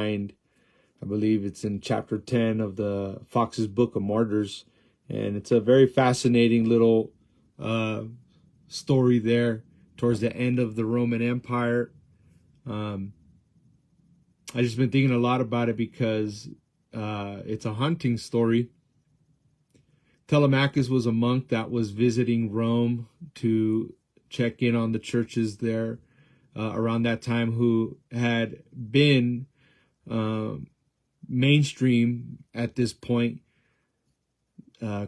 I believe it's in chapter 10 of the Fox's Book of Martyrs. And it's a very fascinating little story there towards the end of the Roman Empire. I just been thinking a lot about it because it's a haunting story. Telemachus was a monk that was visiting Rome to check in on the churches there around that time, who had been mainstream at this point.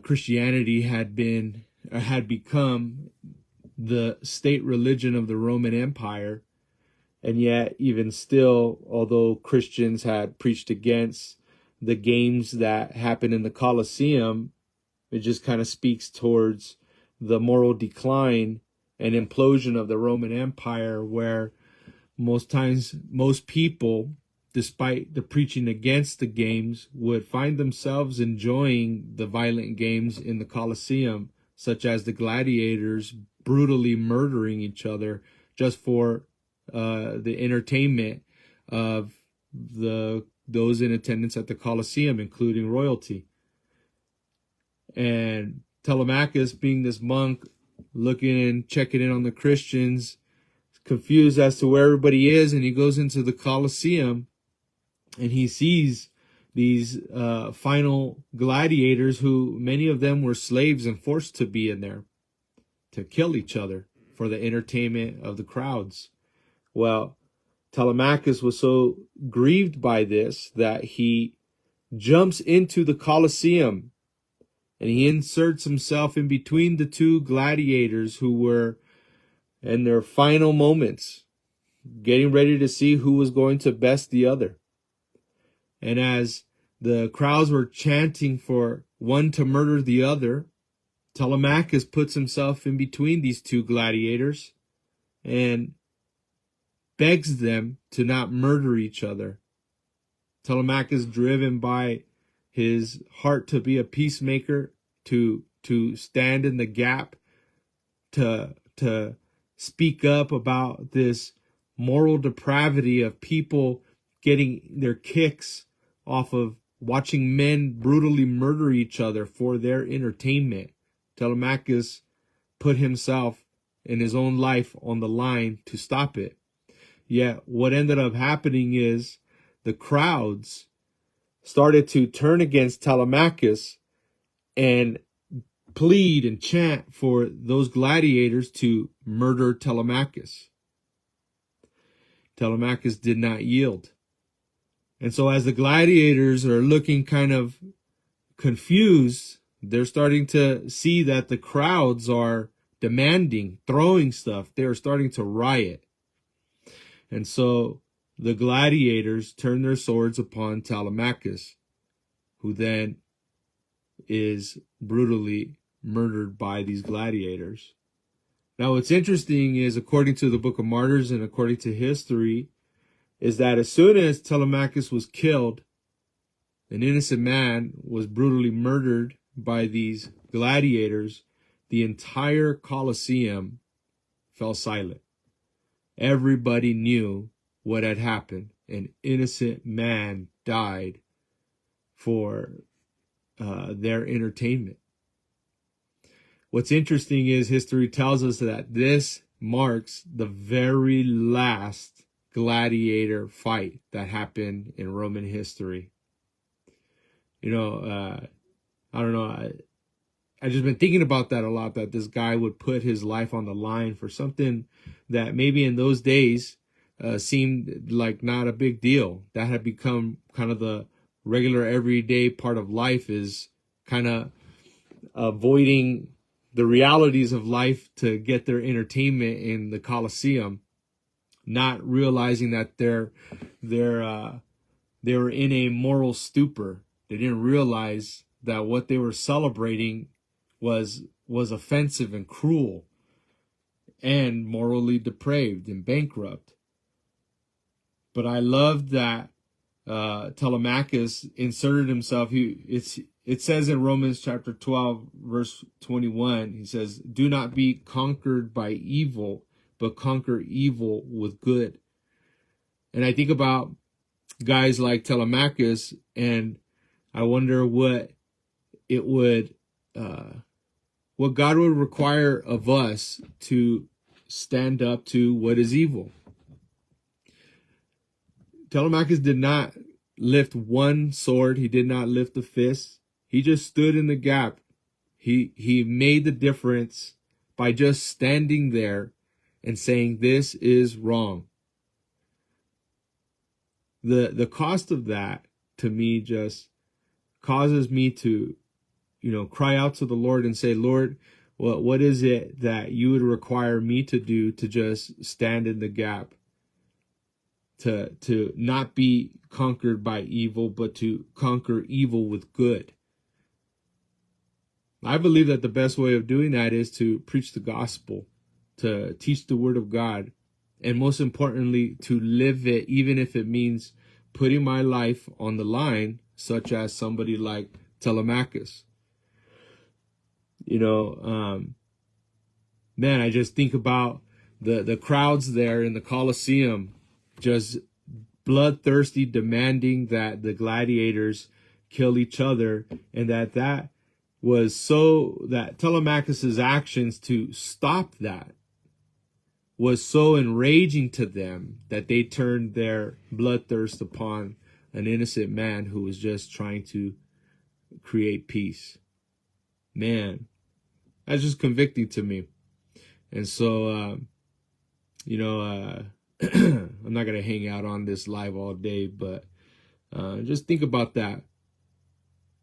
Christianity had become the state religion of the Roman Empire. And yet, even still, although Christians had preached against the games that happened in the Colosseum, it just kind of speaks towards the moral decline and implosion of the Roman Empire, where most times, most people, despite the preaching against the games, would find themselves enjoying the violent games in the Colosseum, such as the gladiators brutally murdering each other just for the entertainment of those in attendance at the Colosseum, including royalty. And Telemachus, being this monk, looking and checking in on the Christians, confused as to where everybody is, and he goes into the Colosseum and he sees these final gladiators, who many of them were slaves and forced to be in there to kill each other for the entertainment of the crowds. Well, Telemachus was so grieved by this that he jumps into the Colosseum and he inserts himself in between the two gladiators who were in their final moments, getting ready to see who was going to best the other. And as the crowds were chanting for one to murder the other, Telemachus puts himself in between these two gladiators and begs them to not murder each other. Telemachus, driven by his heart to be a peacemaker, to stand in the gap, to speak up about this moral depravity of people getting their kicks off of watching men brutally murder each other for their entertainment. Telemachus put himself and his own life on the line to stop it. Yet what ended up happening is the crowds started to turn against Telemachus and plead and chant for those gladiators to murder Telemachus. Telemachus did not yield. And so as the gladiators are looking kind of confused, they're starting to see that the crowds are demanding, throwing stuff. They're starting to riot. And so the gladiators turn their swords upon Telemachus, who then is brutally murdered by these gladiators. Now, what's interesting is, according to the Book of Martyrs and according to history, is that as soon as Telemachus was killed, an innocent man was brutally murdered by these gladiators, the entire Colosseum fell silent. Everybody knew what had happened. An innocent man died for their entertainment. What's interesting is history tells us that this marks the very last gladiator fight that happened in Roman history. I don't know. I just been thinking about that a lot, that this guy would put his life on the line for something that maybe in those days seemed like not a big deal. That had become kind of the regular everyday part of life, is kind of avoiding the realities of life to get their entertainment in the Colosseum, not realizing that they were in a moral stupor. They didn't realize that what they were celebrating was offensive and cruel and morally depraved and bankrupt. But I love that Telemachus inserted himself. It says in Romans chapter 12, verse 21, he says, "Do not be conquered by evil, but conquer evil with good." And I think about guys like Telemachus, and I wonder what it would, what God would require of us to stand up to what is evil. Telemachus did not lift one sword. He did not lift a fist. He just stood in the gap. He made the difference by just standing there and saying, this is wrong. The cost of that, to me, just causes me to, cry out to the Lord and say, Lord, what is it that you would require me to do to just stand in the gap? To not be conquered by evil, but to conquer evil with good. I believe that the best way of doing that is to preach the gospel, to teach the word of God, and most importantly, to live it, even if it means putting my life on the line, such as somebody like Telemachus. Man, I just think about the crowds there in the Colosseum, just bloodthirsty, demanding that the gladiators kill each other, and that was so that Telemachus's actions to stop that was so enraging to them that they turned their bloodthirst upon an innocent man who was just trying to create peace. Man, that's just convicting to me. And so, I'm not going to hang out on this live all day, but just think about that.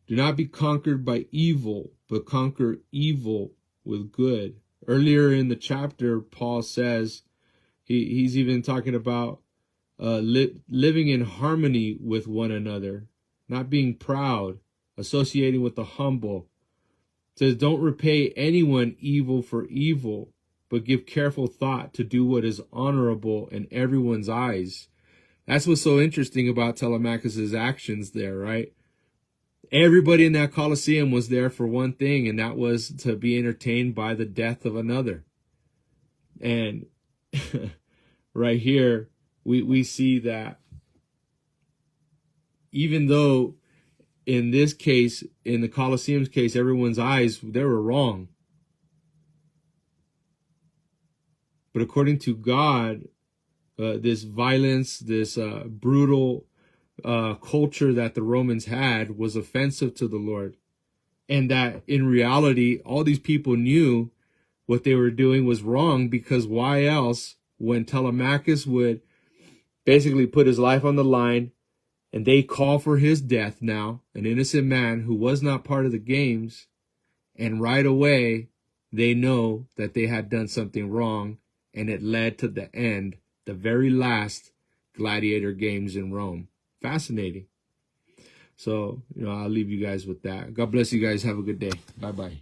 Do not be conquered by evil, but conquer evil with good. Earlier in the chapter, Paul says, he's even talking about living in harmony with one another, not being proud, associating with the humble. It says, don't repay anyone evil for evil, but give careful thought to do what is honorable in everyone's eyes. That's what's so interesting about Telemachus's actions there, right? Everybody in that Colosseum was there for one thing, and that was to be entertained by the death of another. And right here, we see that even though in this case, in the Colosseum's case, everyone's eyes, they were wrong. But according to God, this violence, this brutal culture that the Romans had was offensive to the Lord. And that in reality, all these people knew what they were doing was wrong, because why else, when Telemachus would basically put his life on the line and they call for his death now, an innocent man who was not part of the games, and right away they know that they had done something wrong, and it led to the end, the very last gladiator games in Rome. Fascinating. So, I'll leave you guys with that. God bless you guys. Have a good day. Bye-bye.